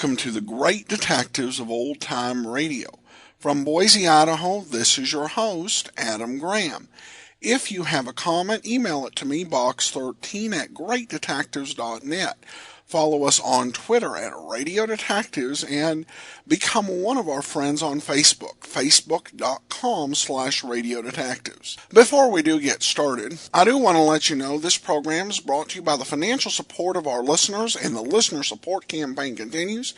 welcome to the great detectives of old-time radio. From Boise, Idaho, this is your host, Adam Graham. If you have a comment, email it to me, box13@greatdetectives.net. Follow us on Twitter at Radio Detectives and become one of our friends on Facebook, facebook.com/Radio Detectives. Before we do get started, I do want to let you know this program is brought to you by the financial support of our listeners, and the listener support campaign continues.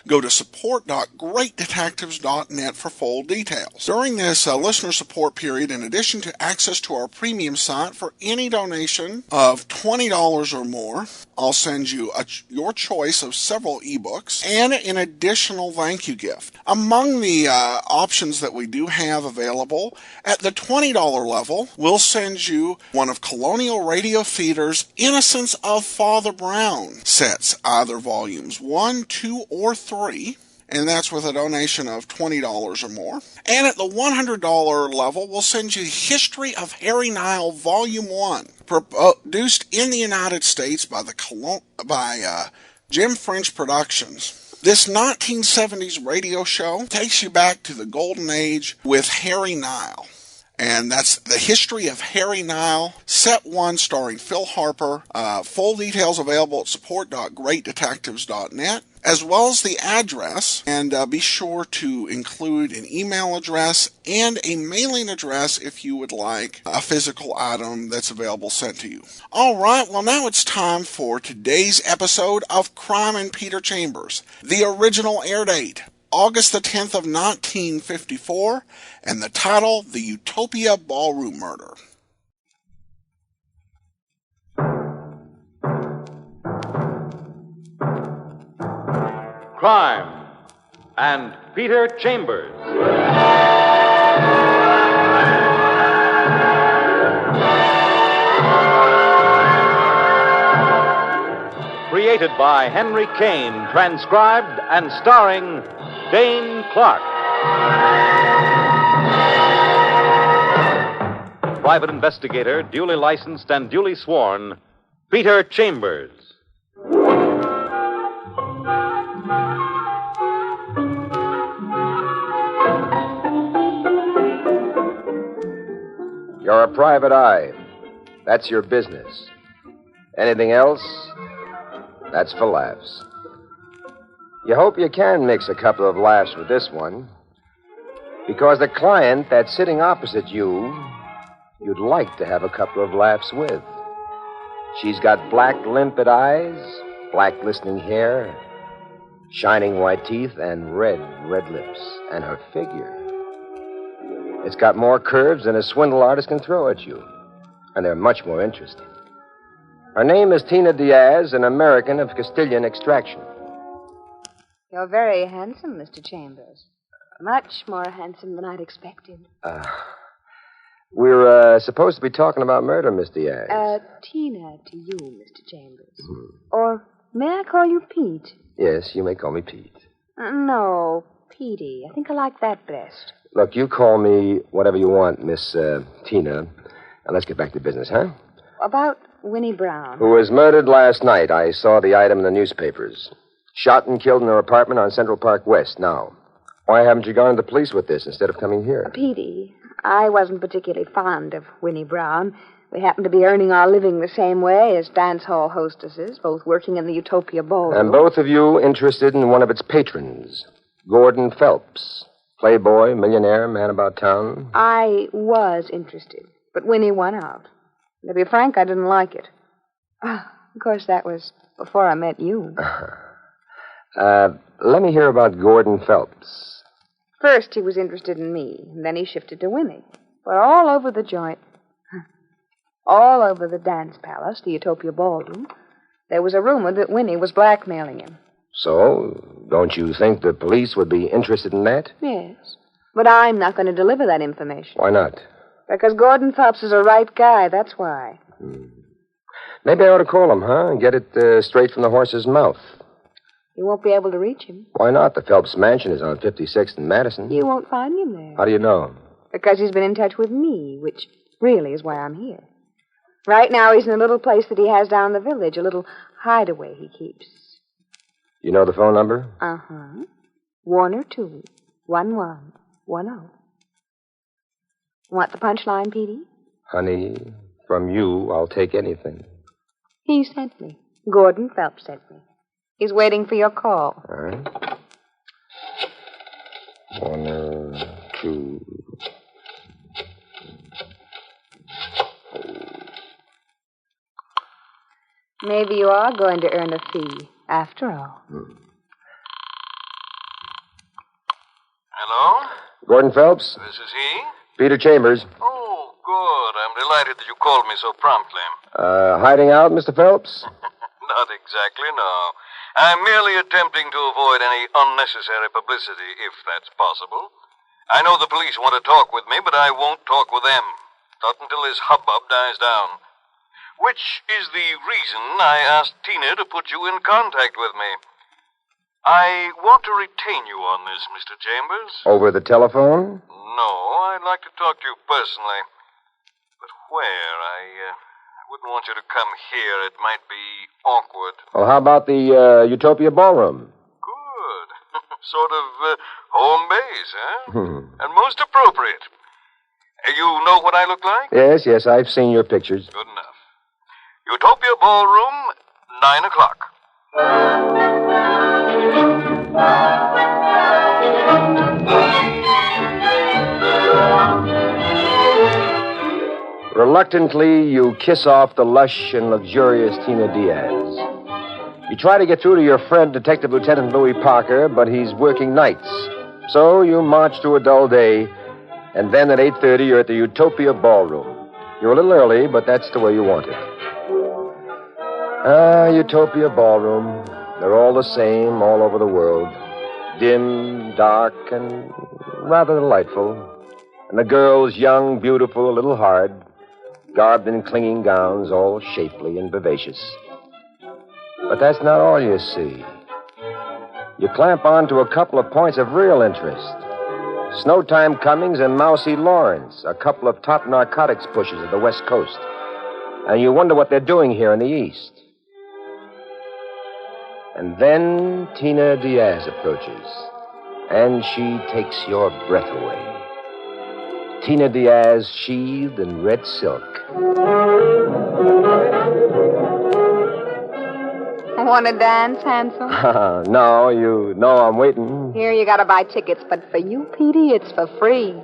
Go to support.greatdetectives.net for full details. During this listener support period, in addition to access to our premium site, for any donation of $20 or more, I'll send you your choice of several ebooks and an additional thank you gift. Among the options that we do have available, at the $20 level, we'll send you one of Colonial Radio Theater's Innocence of Father Brown sets, either volumes 1, 2, or 3. And that's with a donation of $20 or more. And at the $100 level, we'll send you History of Harry Nile Volume 1, produced in the United States by Jim French Productions. This 1970s radio show takes you back to the golden age with Harry Nile. And that's the History of Harry Nile, Set 1, starring Phil Harper. Full details available at support.greatdetectives.net, as well as the address. And be sure to include an email address and a mailing address if you would like a physical item that's available sent to you. All right, well, now it's time for today's episode of Crime in Peter Chambers. The original air date, August the 10th of 1954, and the title, The Utopia Ballroom Murder. Crime and Peter Chambers. Created by Henry Kane, transcribed and starring Dane Clark. Private investigator, duly licensed and duly sworn, Peter Chambers. You're a private eye. That's your business. Anything else? That's for laughs. You hope you can mix a couple of laughs with this one, because the client that's sitting opposite you, you'd like to have a couple of laughs with. She's got black, limpid eyes, black, glistening hair, shining white teeth, and red lips. And her figure, it's got more curves than a swindle artist can throw at you, and they're much more interesting. Her name is Tina Diaz, an American of Castilian extraction. You're very handsome, Mr. Chambers. Much more handsome than I'd expected. We're supposed to be talking about murder, Miss Diaz. Tina to you, Mr. Chambers. Or may I call you Pete? Yes, you may call me Pete. No, Petey. I think I like that best. Look, you call me whatever you want, Miss Tina. Now, let's get back to business, huh? About Winnie Brown. Who was murdered last night. I saw the item in the newspapers. Shot and killed in her apartment on Central Park West. Now, why haven't you gone to the police with this instead of coming here? Petey, I wasn't particularly fond of Winnie Brown. We happened to be earning our living the same way as dance hall hostesses, both working in the Utopia Ballroom. And both of you interested in one of its patrons, Gordon Phelps. Playboy, millionaire, man about town. I was interested, but Winnie won out. To be frank, I didn't like it. Of course, that was before I met you. Let me hear about Gordon Phelps. First, he was interested in me, and then he shifted to Winnie. We're all over the joint. All over the dance palace, the Utopia Ballroom. There was a rumor that Winnie was blackmailing him. So, don't you think the police would be interested in that? Yes. But I'm not going to deliver that information. Why not? Because Gordon Phelps is a right guy, that's why. Maybe I ought to call him, huh? And get it straight from the horse's mouth. You won't be able to reach him. Why not? The Phelps mansion is on 56th and Madison. You won't find him there. How do you know? Because he's been in touch with me, which really is why I'm here. Right now, he's in a little place that he has down the village, a little hideaway he keeps. You know the phone number? 102-1110. Want the punchline, Petey? Honey, from you, I'll take anything. He sent me. Gordon Phelps sent me. He's waiting for your call. All right. 1, 2. Maybe you are going to earn a fee, after all. Hello? Gordon Phelps? This is he? Peter Chambers. Oh, good. I'm delighted that you called me so promptly. Hiding out, Mr. Phelps? Not exactly, no. I'm merely attempting to avoid any unnecessary publicity, if that's possible. I know the police want to talk with me, but I won't talk with them. Not until this hubbub dies down. Which is the reason I asked Tina to put you in contact with me. I want to retain you on this, Mr. Chambers. Over the telephone? No, I'd like to talk to you personally. But where? I wouldn't want you to come here. It might be awkward. Well, how about the Utopia Ballroom? Good. Sort of home base, huh? And most appropriate. You know what I look like? Yes, I've seen your pictures. Good enough. Utopia Ballroom, 9 o'clock. Reluctantly, you kiss off the lush and luxurious Tina Diaz. You try to get through to your friend, Detective Lieutenant Louis Parker, but he's working nights. So you march to a dull day, and then at 8:30, you're at the Utopia Ballroom. You're a little early, but that's the way you want it. Utopia Ballroom. They're all the same all over the world. Dim, dark, and rather delightful. And the girls, young, beautiful, a little hard, garbed in clinging gowns, all shapely and vivacious. But that's not all you see. You clamp on to a couple of points of real interest. Snowtime Cummings and Mousy Lawrence, a couple of top narcotics pushers of the West Coast. And you wonder what they're doing here in the East. And then Tina Diaz approaches, and she takes your breath away. Tina Diaz, sheathed in red silk. Want to dance, handsome? No, you know I'm waiting. Here, you gotta buy tickets, but for you, Petey, it's for free.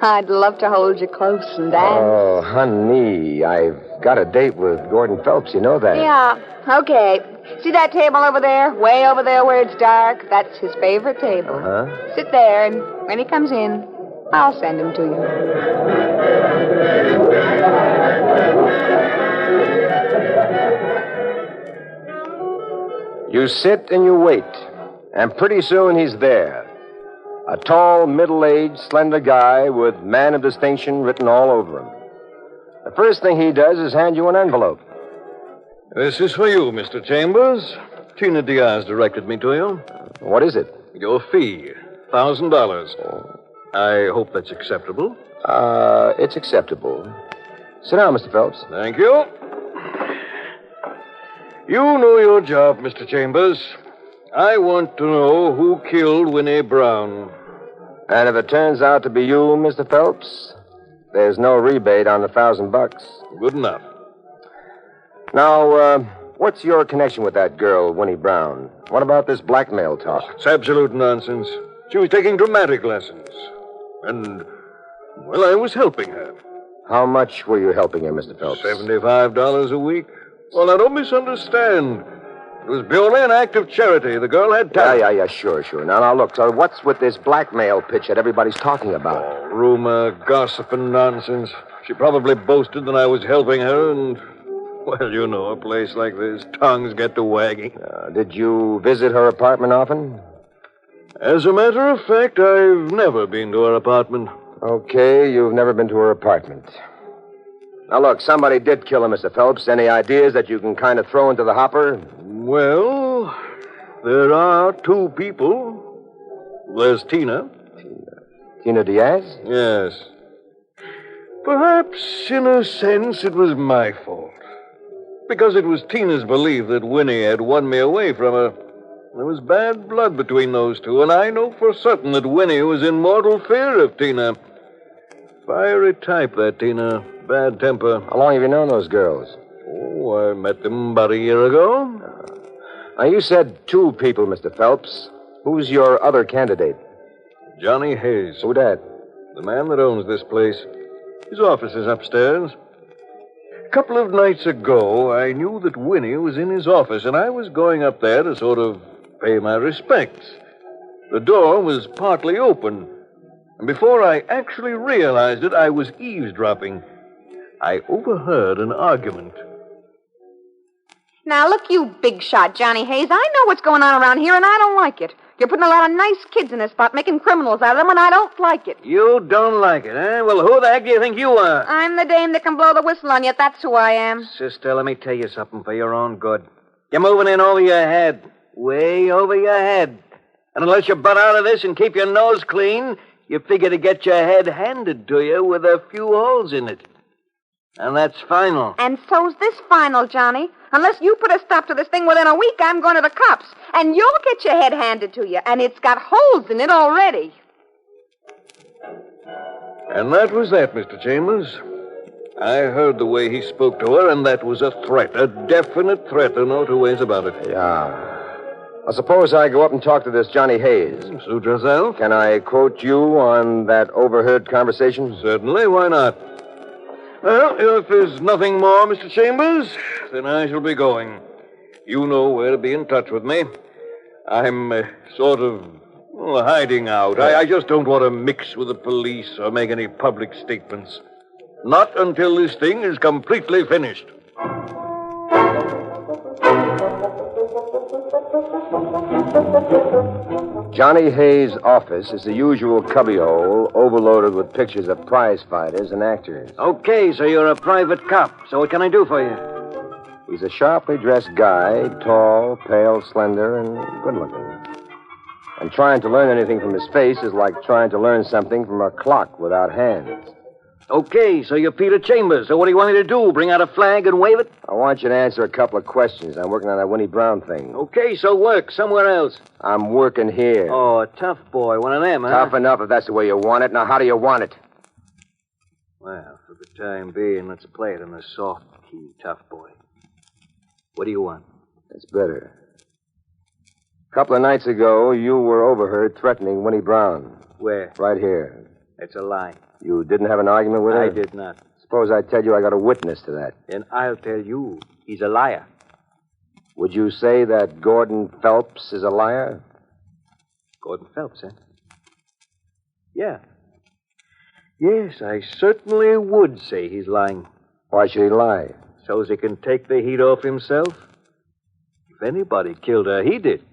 I'd love to hold you close and dance. Oh, honey, I've got a date with Gordon Phelps, you know that. Yeah, okay. See that table over there? Way over there where it's dark? That's his favorite table. Uh-huh. Sit there, and when he comes in, I'll send him to you. You sit and you wait, and pretty soon he's there. A tall, middle-aged, slender guy with man of distinction written all over him. The first thing he does is hand you an envelope. This is for you, Mr. Chambers. Tina Diaz directed me to you. What is it? Your fee, $1,000. I hope that's acceptable. It's acceptable. Sit down, Mr. Phelps. Thank you. You know your job, Mr. Chambers. I want to know who killed Winnie Brown. And if it turns out to be you, Mr. Phelps, there's no rebate on the $1,000. Good enough. Now, what's your connection with that girl, Winnie Brown? What about this blackmail talk? It's absolute nonsense. She was taking dramatic lessons. And, well, I was helping her. How much were you helping her, Mr. Phelps? $75 a week. Well, now, don't misunderstand. It was purely an act of charity. The girl had talent. Yeah, sure. Now, look, so what's with this blackmail pitch that everybody's talking about? Oh, rumor, gossip, and nonsense. She probably boasted that I was helping her, and, well, you know, a place like this, tongues get to wagging. Did you visit her apartment often? As a matter of fact, I've never been to her apartment. Okay, you've never been to her apartment. Now, look, somebody did kill her, Mr. Phelps. Any ideas that you can kind of throw into the hopper? Well, there are two people. There's Tina. Tina Diaz? Yes. Perhaps, in a sense, it was my fault. Because it was Tina's belief that Winnie had won me away from her. There was bad blood between those two, and I know for certain that Winnie was in mortal fear of Tina. Fiery type, that Tina. Bad temper. How long have you known those girls? Oh, I met them about a year ago. Now, you said 2 people, Mr. Phelps. Who's your other candidate? Johnny Hayes. Who that? The man that owns this place. His office is upstairs. A couple of nights ago, I knew that Winnie was in his office, and I was going up there to sort of pay my respects. The door was partly open, and before I actually realized it, I was eavesdropping. I overheard an argument. Now, look, you big shot, Johnny Hayes. I know what's going on around here, and I don't like it. You're putting a lot of nice kids in this spot, making criminals out of them, and I don't like it. You don't like it, eh? Well, who the heck do you think you are? I'm the dame that can blow the whistle on you. That's who I am. Sister, let me tell you something for your own good. You're moving in over your head. Way over your head. And unless you butt out of this and keep your nose clean, you figure to get your head handed to you with a few holes in it. And that's final. And so's this final, Johnny. Unless you put a stop to this thing within a week, I'm going to the cops. And you'll get your head handed to you. And it's got holes in it already. And that was that, Mr. Chambers. I heard the way he spoke to her, and that was a threat. A definite threat. There are no 2 ways about it. Yeah. I suppose I go up and talk to this Johnny Hayes. Suit yourself. Can I quote you on that overheard conversation? Certainly, why not? Well, if there's nothing more, Mr. Chambers, then I shall be going. You know where to be in touch with me. I'm sort of hiding out. I just don't want to mix with the police or make any public statements. Not until this thing is completely finished. Johnny Hayes' office is the usual cubbyhole overloaded with pictures of prize fighters and actors. Okay, so you're a private cop. So what can I do for you? He's a sharply dressed guy, tall, pale, slender, and good-looking. And trying to learn anything from his face is like trying to learn something from a clock without hands. Okay, so you're Peter Chambers. So what do you want me to do? Bring out a flag and wave it? I want you to answer a couple of questions. I'm working on that Winnie Brown thing. Okay, so work somewhere else. I'm working here. Oh, a tough boy. One of them, huh? Tough enough if that's the way you want it. Now, how do you want it? Well, for the time being, let's play it in the soft key, tough boy. What do you want? That's better. A couple of nights ago, you were overheard threatening Winnie Brown. Where? Right here. It's a lie. You didn't have an argument with her? I did not. Suppose I tell you I got a witness to that. Then I'll tell you, he's a liar. Would you say that Gordon Phelps is a liar? Gordon Phelps, eh? Yeah. Yes, I certainly would say he's lying. Why should he lie? So's he can take the heat off himself. If anybody killed her, he did.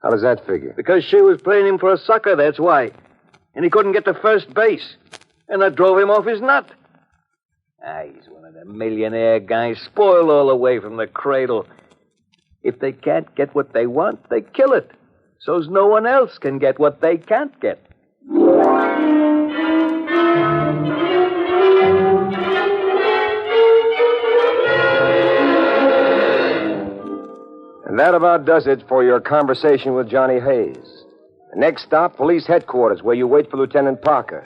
How does that figure? Because she was playing him for a sucker, that's why. And he couldn't get to first base. And that drove him off his nut. He's one of them millionaire guys, spoiled all the way from the cradle. If they can't get what they want, they kill it. So's no one else can get what they can't get. And that about does it for your conversation with Johnny Hayes. The next stop, police headquarters, where you wait for Lieutenant Parker.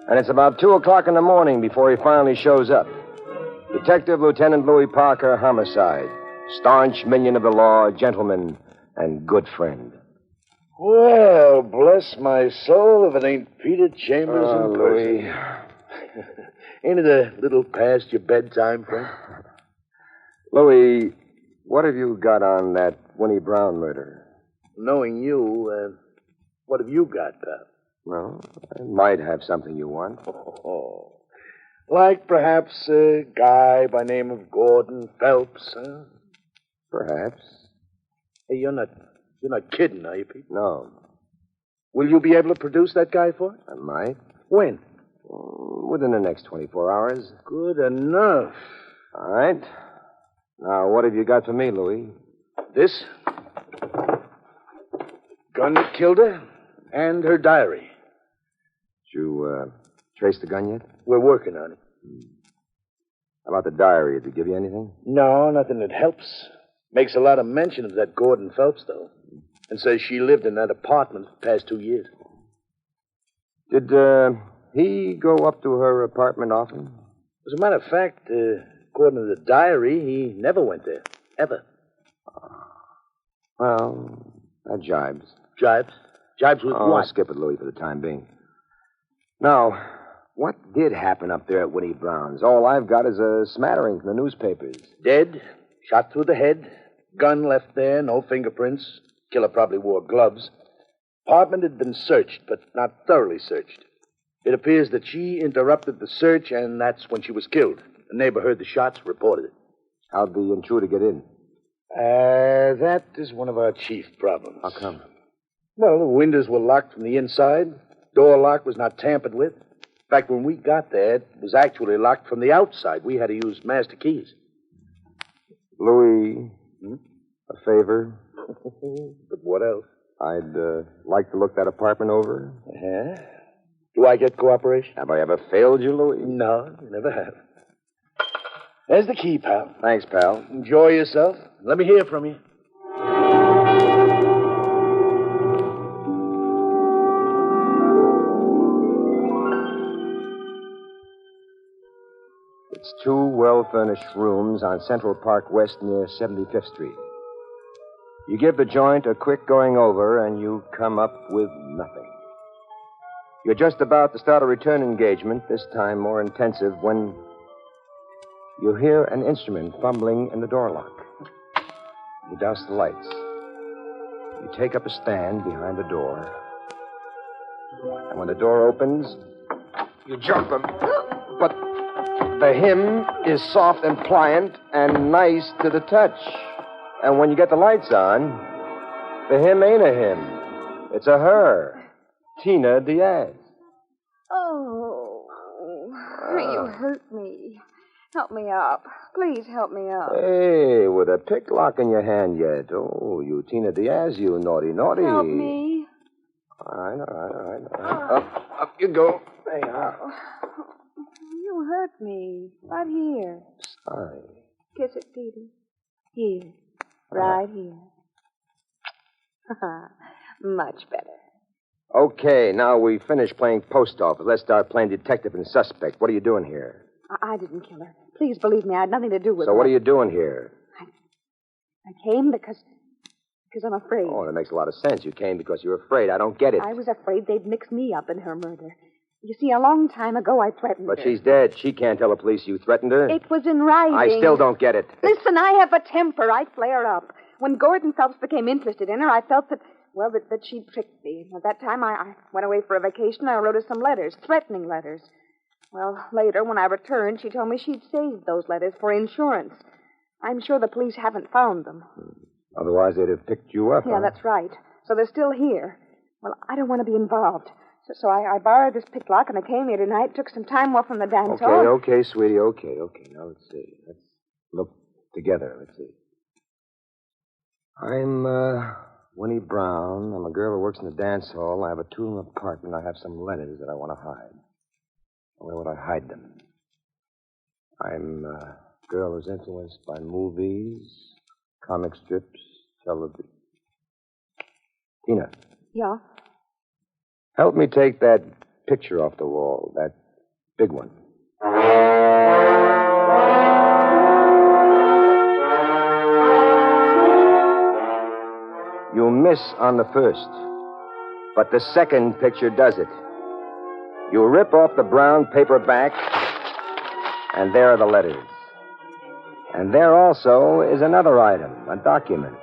And it's about 2 o'clock in the morning before he finally shows up. Detective Lieutenant Louis Parker, homicide. Staunch minion of the law, gentleman, and good friend. Well, bless my soul if it ain't Peter Chambers in Louis. person. Ain't it a little past your bedtime, friend? Louis, what have you got on that Winnie Brown murder? Knowing you, what have you got, pal? Well, I might have something you want. Oh. Like perhaps a guy by name of Gordon Phelps, huh? Perhaps. Hey, you're not kidding, are you, Pete? No. Will you be able to produce that guy for us? I might. When? Within the next 24 hours. Good enough. All right. Now, what have you got for me, Louis? This. Gun that killed her, and her diary. Did you trace the gun yet? We're working on it. How about the diary? Did it give you anything? No, nothing that helps. Makes a lot of mention of that Gordon Phelps, though. And says she lived in that apartment the past 2 years. Did he go up to her apartment often? As a matter of fact, according to the diary, he never went there. Ever. Well, that jibes. Jibes? Jibes with what? Skip it, Louis, for the time being. Now, what did happen up there at Winnie Brown's? All I've got is a smattering from the newspapers. Dead, shot through the head, gun left there, no fingerprints. Killer probably wore gloves. Apartment had been searched, but not thoroughly searched. It appears that she interrupted the search, and that's when she was killed. A neighbor heard the shots, reported it. How'd the intruder get in? That is one of our chief problems. How come? Well, the windows were locked from the inside. Door lock was not tampered with. In fact, when we got there, it was actually locked from the outside. We had to use master keys. Louis, a favor? But what else? I'd like to look that apartment over. Yeah? Do I get cooperation? Have I ever failed you, Louis? No, you never have. There's the key, pal. Thanks, pal. Enjoy yourself. Let me hear from you. It's 2 well-furnished rooms on Central Park West near 75th Street. You give the joint a quick going over, and you come up with nothing. You're just about to start a return engagement, this time more intensive, when you hear an instrument fumbling in the door lock. You douse the lights. You take up a stand behind the door. And when the door opens, you jump him. But the hymn is soft and pliant and nice to the touch. And when you get the lights on, the hymn ain't a hymn. It's a her. Tina Diaz. Oh, you hurt me. Help me up. Please help me up. Hey, with a picklock in your hand yet. Oh, you Tina Diaz, you naughty. Help me. All right. Up you go. Hey, You hurt me. Right here. Sorry. Kiss it, Petey. Here. Right here. Much better. Okay, now we finished playing post office. Let's start playing detective and suspect. What are you doing here? I didn't kill her. Please believe me, I had nothing to do with So her. what are you doing here? I came because I'm afraid. Oh, that makes a lot of sense. You came because you're afraid. I don't get it. I was afraid they'd mix me up in her murder. You see, a long time ago I threatened her. But she's dead. She can't tell the police you threatened her. It was in writing. I still don't get it. Listen, I have a temper. I flare up. When Gordon Phelps became interested in her, I felt that she'd tricked me. At that time, I went away for a vacation. I wrote her some letters, threatening letters. Well, later, when I returned, she told me she'd saved those letters for insurance. I'm sure the police haven't found them. Otherwise, they'd have picked you up. Yeah, that's right. So they're still here. Well, I don't want to be involved. So I borrowed this picklock, and I came here tonight, took some time off from the dance hall. Okay, sweetie, okay. Now, let's see. Let's look together. Let's see. I'm, Winnie Brown. I'm a girl who works in the dance hall. I have a 2-room apartment. I have some letters that I want to hide. Where would I hide them? I'm a girl who's influenced by movies, comic strips, television. Tina. Yeah? Help me take that picture off the wall, that big one. You miss on the first, but the second picture does it. You rip off the brown paper back, and there are the letters. And there also is another item, a document.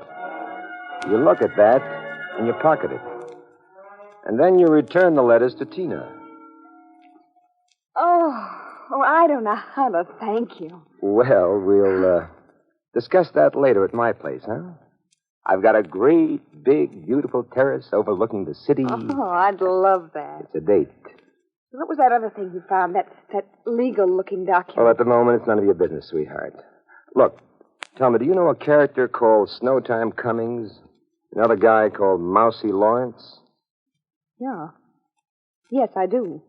You look at that, and you pocket it. And then you return the letters to Tina. Oh, I don't know how to thank you. Well, we'll discuss that later at my place, huh? I've got a great, big, beautiful terrace overlooking the city. Oh, I'd love that. It's a date. What was that other thing you found, that legal-looking document? Well, at the moment, it's none of your business, sweetheart. Look, tell me, do you know a character called Snowtime Cummings? Another guy called Mousy Lawrence? Yeah. Yes, I do.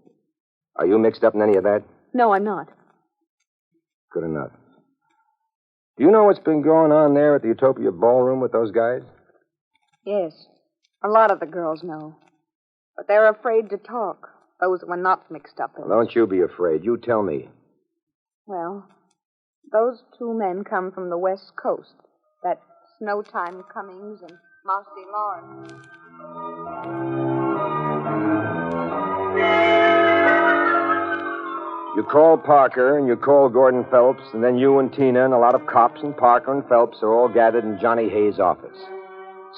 Are you mixed up in any of that? No, I'm not. Good enough. Do you know what's been going on there at the Utopia Ballroom with those guys? Yes. A lot of the girls know. But they're afraid to talk. Those were not mixed up in it. Well, don't you be afraid. You tell me. Well, those two men come from the West Coast. That Snowtime Cummings and Mousy Lawrence. You call Parker and you call Gordon Phelps, and then you and Tina and a lot of cops and Parker and Phelps are all gathered in Johnny Hayes' office.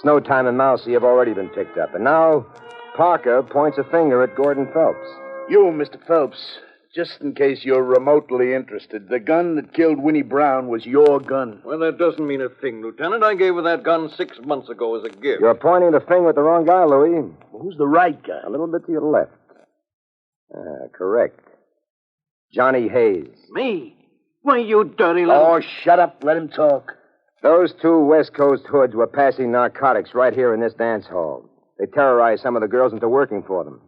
Snowtime and Mousy have already been picked up, and now Parker points a finger at Gordon Phelps. You, Mr. Phelps, just in case you're remotely interested, the gun that killed Winnie Brown was your gun. Well, that doesn't mean a thing, Lieutenant. I gave her that gun 6 months ago as a gift. You're pointing the finger at the wrong guy, Louis. Well, who's the right guy? A little bit to your left. Correct. Johnny Hayes. Me? Why, you dirty little... Oh, shut up. Let him talk. Those two West Coast hoods were passing narcotics right here in this dance hall. They terrorized some of the girls into working for them.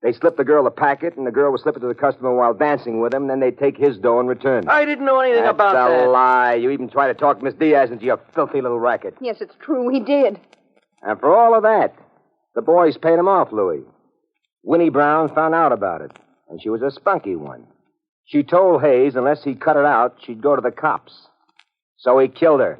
They slipped the girl a packet, and the girl would slip it to the customer while dancing with him, and then they'd take his dough in return. I didn't know anything about that. That's a lie. You even tried to talk Miss Diaz into your filthy little racket. Yes, it's true. He did. And for all of that, the boys paid him off, Louis. Winnie Brown found out about it, and she was a spunky one. She told Hayes unless he cut her out, she'd go to the cops. So he killed her.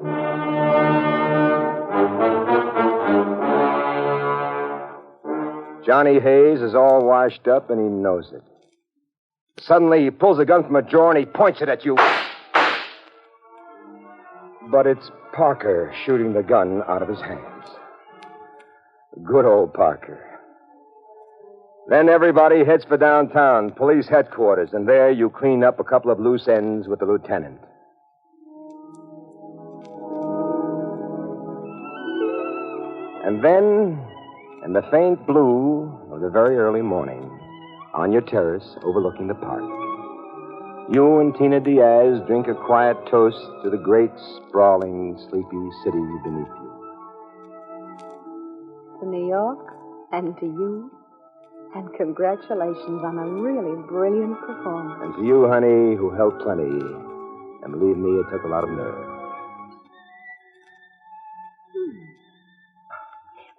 Johnny Hayes is all washed up, and he knows it. Suddenly, he pulls a gun from a drawer, and he points it at you. But it's Parker shooting the gun out of his hands. Good old Parker. Then everybody heads for downtown, police headquarters, and there you clean up a couple of loose ends with the lieutenant. And then, in the faint blue of the very early morning, on your terrace overlooking the park, you and Tina Diaz drink a quiet toast to the great, sprawling, sleepy city beneath you. To New York and to you. And congratulations on a really brilliant performance. And to you, honey, who helped plenty. And believe me, it took a lot of nerve.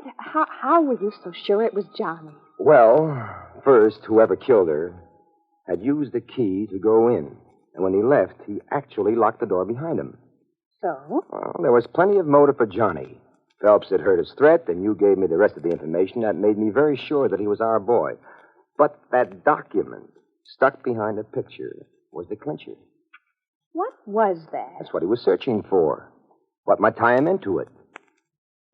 But how were you so sure it was Johnny? Well, first, whoever killed her had used the key to go in. And when he left, he actually locked the door behind him. So? Well, there was plenty of motive for Johnny. Phelps had heard his threat, and you gave me the rest of the information. That made me very sure that he was our boy. But that document stuck behind the picture was the clincher. What was that? That's what he was searching for. What might tie him into it.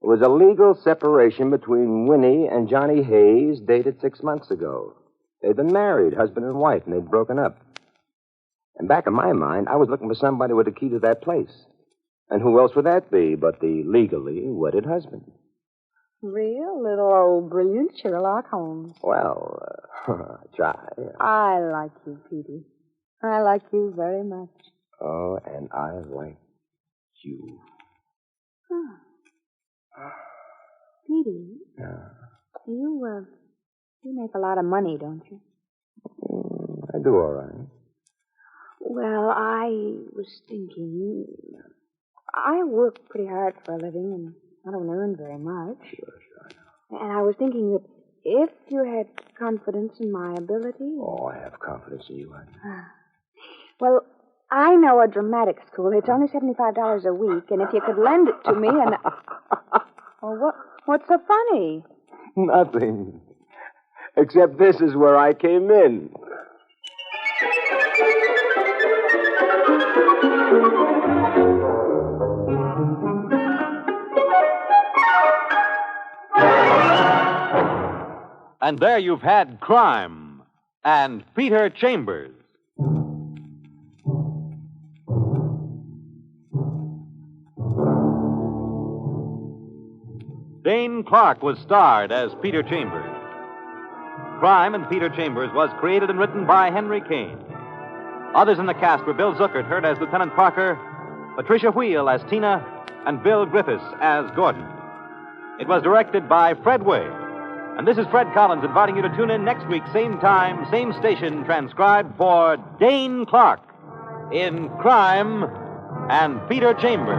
It was a legal separation between Winnie and Johnny Hayes dated 6 months ago. They'd been married, husband and wife, and they'd broken up. And back in my mind, I was looking for somebody with a key to that place. And who else would that be but the legally wedded husband? Real little old brilliant Sherlock Holmes. Well, try. I like you, Petey. I like you very much. Oh, and I like you. Petey, you make a lot of money, don't you? I do all right. Well, I was thinking... I work pretty hard for a living, and I don't earn very much. Sure. And I was thinking that if you had confidence in my ability... Oh, I have confidence in you, honey. Well, I know a dramatic school. It's only $75 a week, and if you could lend it to me and... Well, what's so funny? Nothing. Except this is where I came in. And there you've had Crime and Peter Chambers. Dane Clark was starred as Peter Chambers. Crime and Peter Chambers was created and written by Henry Kane. Others in the cast were Bill Zuckert, heard as Lieutenant Parker, Patricia Wheel as Tina, and Bill Griffiths as Gordon. It was directed by Fred Way. And this is Fred Collins inviting you to tune in next week, same time, same station, transcribed for Dane Clark in Crime and Peter Chambers.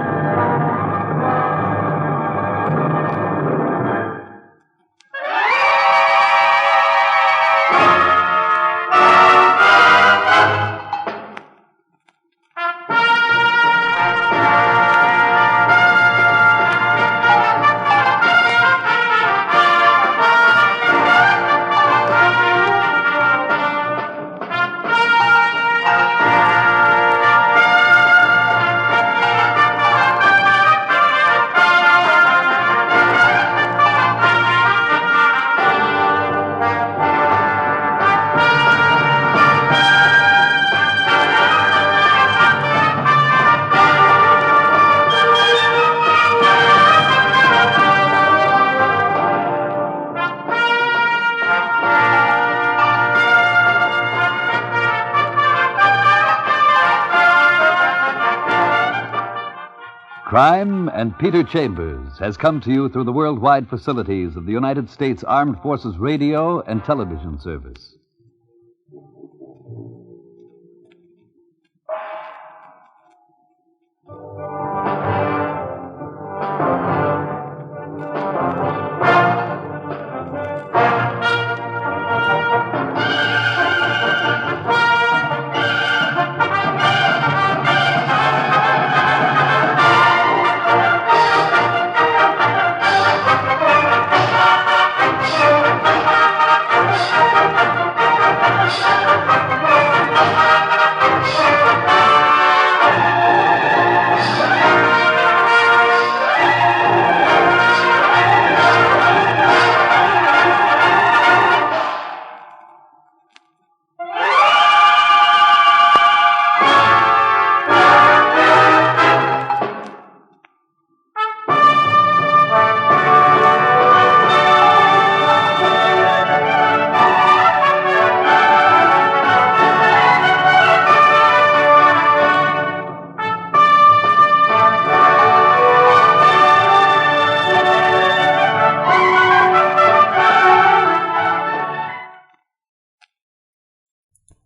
Crime and Peter Chambers has come to you through the worldwide facilities of the United States Armed Forces Radio and Television Service.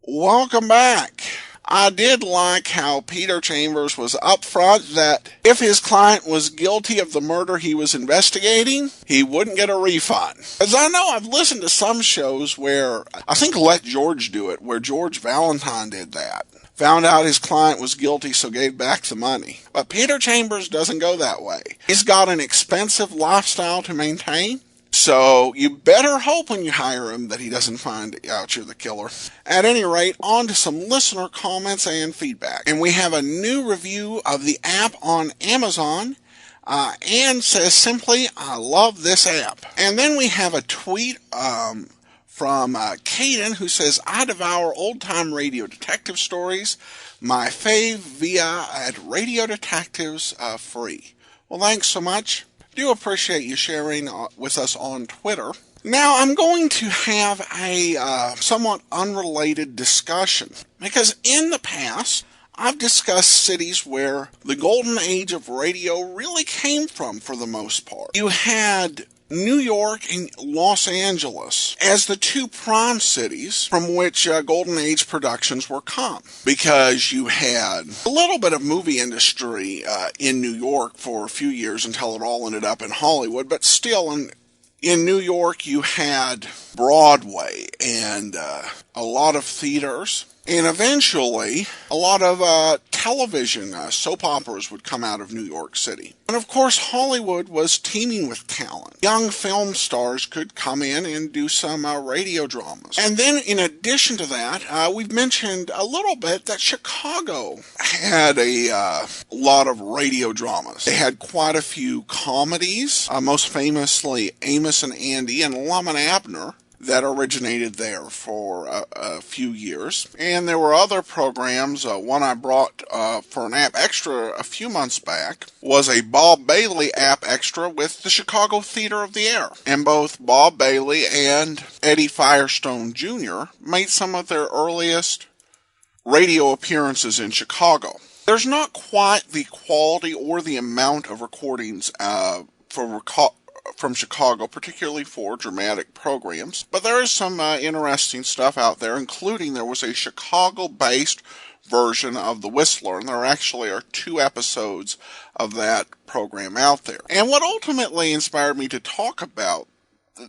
Welcome back. I did like how Peter Chambers was upfront that if his client was guilty of the murder he was investigating, he wouldn't get a refund. As I know, I've listened to some shows where, I think Let George Do It, where George Valentine did that. Found out his client was guilty, so gave back the money. But Peter Chambers doesn't go that way. He's got an expensive lifestyle to maintain. So you better hope when you hire him that he doesn't find out you're the killer. At any rate, on to some listener comments and feedback. And we have a new review of the app on Amazon. Anne says simply, I love this app. And then we have a tweet from Caden who says, I devour old-time radio detective stories. My fave via at Radio Detectives free. Well, thanks so much. Do appreciate you sharing with us on Twitter. Now, I'm going to have a somewhat unrelated discussion, because in the past, I've discussed cities where the golden age of radio really came from, for the most part. You had New York and Los Angeles as the two prime cities from which Golden Age productions were come, because you had a little bit of movie industry in New York for a few years until it all ended up in Hollywood, but still in New York you had Broadway and a lot of theaters. And eventually, a lot of television soap operas would come out of New York City. And of course, Hollywood was teeming with talent. Young film stars could come in and do some radio dramas. And then, in addition to that, we've mentioned a little bit that Chicago had a lot of radio dramas. They had quite a few comedies, most famously Amos and Andy and Lum and Abner, that originated there for a few years. And there were other programs. One I brought for an app extra a few months back was a Bob Bailey app extra with the Chicago Theater of the Air. And both Bob Bailey and Eddie Firestone Jr. made some of their earliest radio appearances in Chicago. There's not quite the quality or the amount of recordings from Chicago, particularly for dramatic programs. But there is some interesting stuff out there, including there was a Chicago-based version of The Whistler, and there actually are 2 episodes of that program out there. And what ultimately inspired me to talk about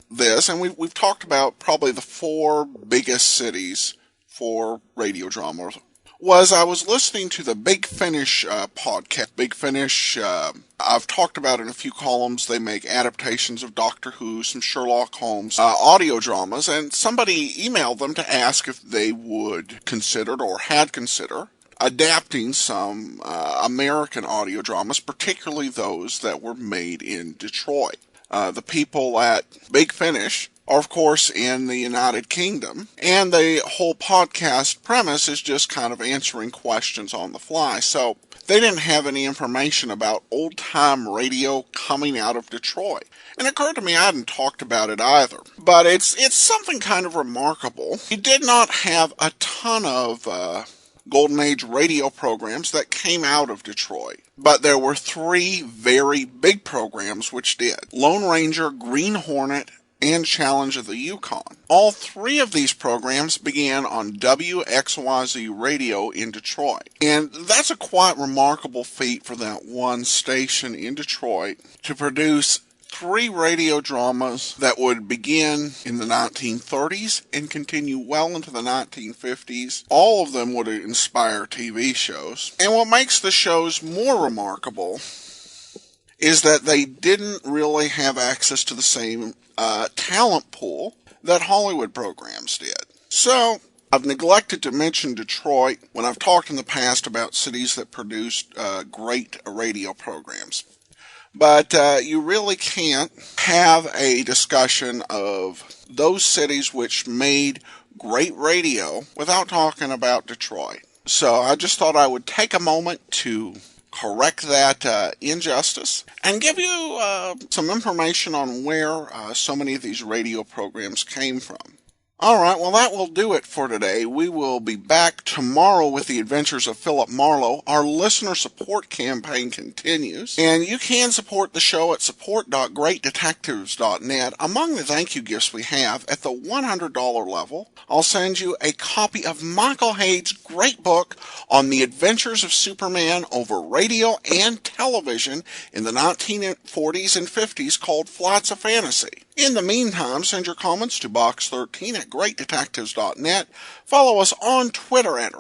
this, and we've talked about probably the 4 biggest cities for radio drama, was I was listening to the Big Finish podcast. Big Finish, I've talked about in a few columns. They make adaptations of Doctor Who, some Sherlock Holmes audio dramas, and somebody emailed them to ask if they would consider or had considered adapting some American audio dramas, particularly those that were made in Detroit. The people at Big Finish are, of course, in the United Kingdom, and the whole podcast premise is just kind of answering questions on the fly. So they didn't have any information about old-time radio coming out of Detroit. And it occurred to me I hadn't talked about it either. But it's something kind of remarkable. We did not have a ton of Golden Age radio programs that came out of Detroit. But there were 3 very big programs which did. Lone Ranger, Green Hornet, and Challenge of the Yukon. All 3 of these programs began on WXYZ radio in Detroit. And that's a quite remarkable feat for that one station in Detroit to produce 3 radio dramas that would begin in the 1930s and continue well into the 1950s. All of them would inspire TV shows. And what makes the shows more remarkable is that they didn't really have access to the same talent pool that Hollywood programs did. So, I've neglected to mention Detroit when I've talked in the past about cities that produced great radio programs. But you really can't have a discussion of those cities which made great radio without talking about Detroit. So I just thought I would take a moment to correct that injustice and give you some information on where so many of these radio programs came from. Alright, well that will do it for today. We will be back tomorrow with the adventures of Philip Marlowe. Our listener support campaign continues, and you can support the show at support.greatdetectives.net. Among the thank you gifts we have, at the $100 level, I'll send you a copy of Michael Hade's great book on the adventures of Superman over radio and television in the 1940s and 50s called Flights of Fantasy. In the meantime, send your comments to box13 at greatdetectives.net. Follow us on Twitter at